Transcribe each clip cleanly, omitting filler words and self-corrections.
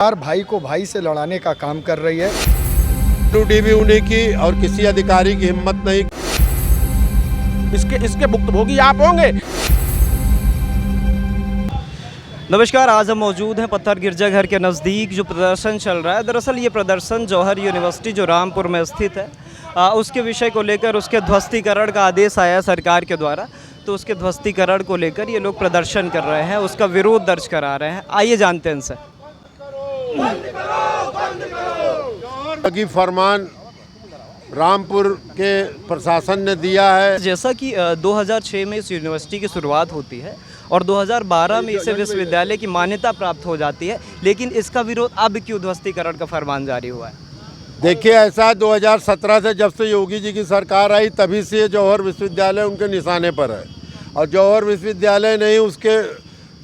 भाई को भाई से लड़ाने का काम कर रही है। त्रुटि भी उन्हीं की और किसी अधिकारी की हिम्मत नहीं। इसके भुक्तभोगी आप होंगे। नमस्कार, आज हम मौजूद हैं पत्थर गिरजाघर के नज़दीक जो प्रदर्शन चल रहा है। दरअसल ये प्रदर्शन जौहर यूनिवर्सिटी जो रामपुर में स्थित है उसके विषय को लेकर उसके ध्वस्तीकरण का आदेश आया सरकार के द्वारा, तो उसके ध्वस्तीकरण को लेकर ये लोग प्रदर्शन कर रहे हैं, उसका विरोध दर्ज करा रहे हैं। आइए जानते हैं इनसे। की फरमान रामपुर के प्रशासन ने दिया है। जैसा कि 2006 में इस यूनिवर्सिटी की शुरुआत होती है और 2012 में इसे विश्वविद्यालय की मान्यता प्राप्त हो जाती है, लेकिन इसका विरोध अब क्यों ध्वस्तीकरण का फरमान जारी हुआ है? देखिए, ऐसा 2017 से जब से योगी जी की सरकार आई तभी से जौहर विश्वविद्यालय उनके निशाने पर है। और जौहर विश्वविद्यालय नहीं, उसके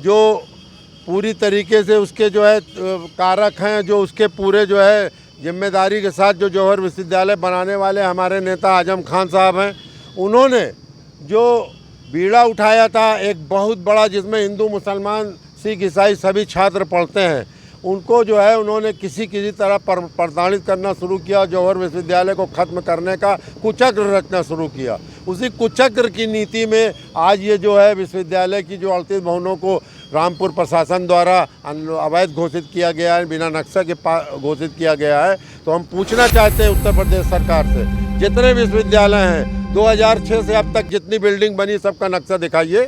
जो पूरी तरीके से उसके जो है कारक हैं, जो उसके पूरे जो है जिम्मेदारी के साथ जो जौहर विश्वविद्यालय बनाने वाले हमारे नेता आजम खान साहब हैं, उन्होंने जो बीड़ा उठाया था एक बहुत बड़ा, जिसमें हिंदू मुसलमान सिख ईसाई सभी छात्र पढ़ते हैं, उनको जो है उन्होंने किसी तरह प्रताड़ित करना शुरू किया। जौहर विश्वविद्यालय को ख़त्म करने का कुचक्र रचना शुरू किया। उसी कुचक्र की नीति में आज ये जो है विश्वविद्यालय की जो 38 भवनों को रामपुर प्रशासन द्वारा अवैध घोषित किया गया है, बिना नक्शा के घोषित किया गया है। तो हम पूछना चाहते हैं उत्तर प्रदेश सरकार से, जितने विश्वविद्यालय हैं 2006 से अब तक जितनी बिल्डिंग बनी, सबका नक्शा दिखाइए।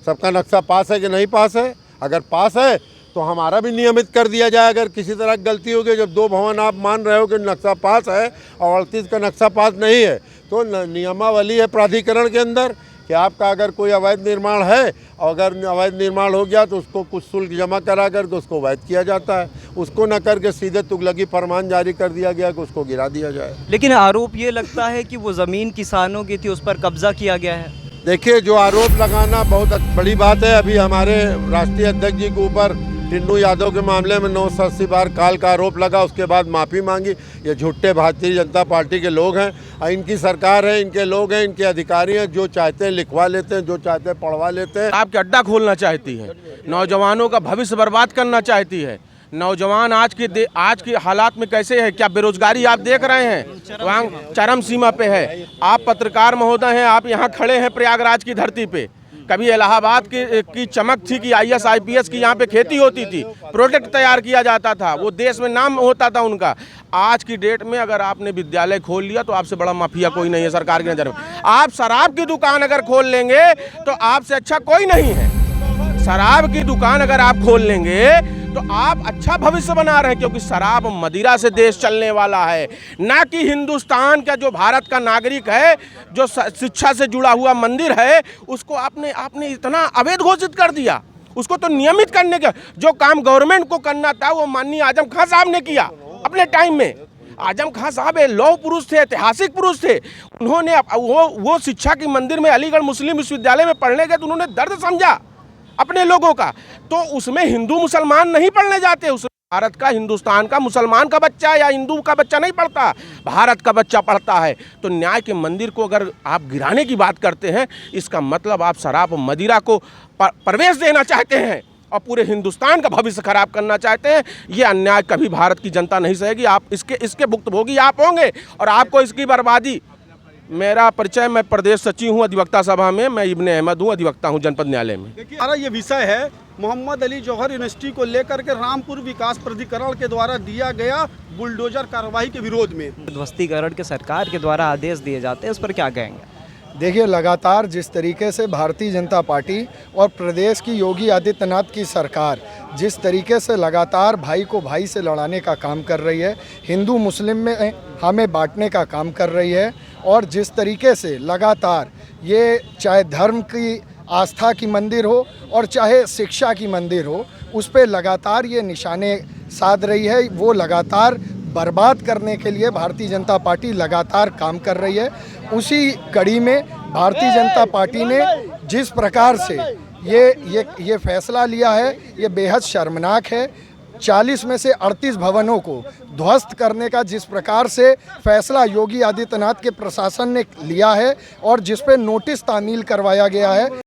सबका नक्शा पास है कि नहीं पास है? अगर पास है तो हमारा भी नियमित कर दिया जाए। अगर किसी तरह गलती होगी, जब 2 भवन आप मान रहे हो कि नक्शा पास है और 38 का नक्शा पास नहीं है, तो नियमावली है प्राधिकरण के अंदर कि आपका अगर कोई अवैध निर्माण है और अगर अवैध निर्माण हो गया तो उसको कुछ शुल्क जमा करा करके उसको वैध किया जाता है। उसको न करके सीधे तुगलकी फरमान जारी कर दिया गया कि उसको गिरा दिया जाए। लेकिन आरोप ये लगता है कि वो ज़मीन किसानों की थी, उस पर कब्जा किया गया है। देखिए, जो आरोप लगाना बहुत बड़ी बात है। अभी हमारे राष्ट्रीय अध्यक्ष जी के ऊपर टिन्नू यादव के मामले में 980 बार काल का आरोप लगा, उसके बाद माफ़ी मांगी। ये झूठे भारतीय जनता पार्टी के लोग हैं, इनकी सरकार है, इनके लोग हैं, इनके अधिकारी हैं, जो चाहते हैं लिखवा लेते हैं, जो चाहते हैं पढ़वा लेते हैं। आपके अड्डा खोलना चाहती है, नौजवानों का भविष्य बर्बाद करना चाहती है। नौजवान आज के हालात में कैसे है? क्या बेरोजगारी आप देख रहे हैं? वहाँ चरम सीमा पे है। आप पत्रकार महोदय हैं, आप यहाँ खड़े हैं प्रयागराज की धरती पे। कभी इलाहाबाद की चमक थी कि IAS IPS की यहाँ पे खेती होती थी, प्रोडक्ट तैयार किया जाता था, वो देश में नाम होता था उनका। आज की डेट में अगर आपने विद्यालय खोल लिया तो आपसे बड़ा माफिया कोई नहीं है सरकार की नज़र में। आप शराब की दुकान अगर खोल लेंगे तो आपसे अच्छा कोई नहीं है। शराब की दुकान अगर आप खोल लेंगे तो आप अच्छा भविष्य बना रहे हैं, क्योंकि शराब मदिरा से देश चलने वाला है, ना कि हिंदुस्तान का जो भारत का नागरिक है, जो शिक्षा से जुड़ा हुआ मंदिर है, उसको आपने इतना अवैध घोषित कर दिया। उसको तो नियमित करने का जो काम गवर्नमेंट को करना था वो माननीय आजम खान साहब ने किया अपने टाइम में। आजम खान साहब लौह पुरुष थे, ऐतिहासिक पुरुष थे। उन्होंने वो शिक्षा की मंदिर में अलीगढ़ मुस्लिम विश्वविद्यालय में पढ़ने गए तो उन्होंने दर्द समझा अपने लोगों का। तो उसमें हिंदू मुसलमान नहीं पढ़ने जाते, उसमें भारत का, हिंदुस्तान का मुसलमान का बच्चा या हिंदू का बच्चा नहीं पढ़ता, भारत का बच्चा पढ़ता है। तो न्याय के मंदिर को अगर आप गिराने की बात करते हैं, इसका मतलब आप शराब मदिरा को प्रवेश देना चाहते हैं और पूरे हिंदुस्तान का भविष्य खराब करना चाहते हैं। ये अन्याय कभी भारत की जनता नहीं सहेगी। आप इसके भुक्तभोगी आप होंगे और आपको इसकी बर्बादी। मेरा परिचय, मैं प्रदेश सचिव हूँ अधिवक्ता सभा में, मैं इब्ने अहमद हूँ, अधिवक्ता हूँ जनपद न्यायालय में। देखिए, हमारा ये विषय है मोहम्मद अली जौहर यूनिवर्सिटी को लेकर के रामपुर विकास प्राधिकरण के द्वारा दिया गया बुलडोजर कार्रवाई के विरोध में। ध्वस्तीकरण के सरकार के द्वारा आदेश दिए जाते हैं, उस पर क्या कहेंगे? देखिए, लगातार जिस तरीके से भारतीय जनता पार्टी और प्रदेश की योगी आदित्यनाथ की सरकार जिस तरीके से लगातार भाई को भाई से लड़ाने का काम कर रही है, हिंदू मुस्लिम में हमें बांटने का काम कर रही है, और जिस तरीके से लगातार ये चाहे धर्म की आस्था की मंदिर हो और चाहे शिक्षा की मंदिर हो, उस पर लगातार ये निशाने साध रही है, वो लगातार बर्बाद करने के लिए भारतीय जनता पार्टी लगातार काम कर रही है। उसी कड़ी में भारतीय जनता पार्टी ने जिस प्रकार से ये फैसला लिया है, ये बेहद शर्मनाक है। 40 में से 38 भवनों को ध्वस्त करने का जिस प्रकार से फैसला योगी आदित्यनाथ के प्रशासन ने लिया है और जिस पे नोटिस तामील करवाया गया है,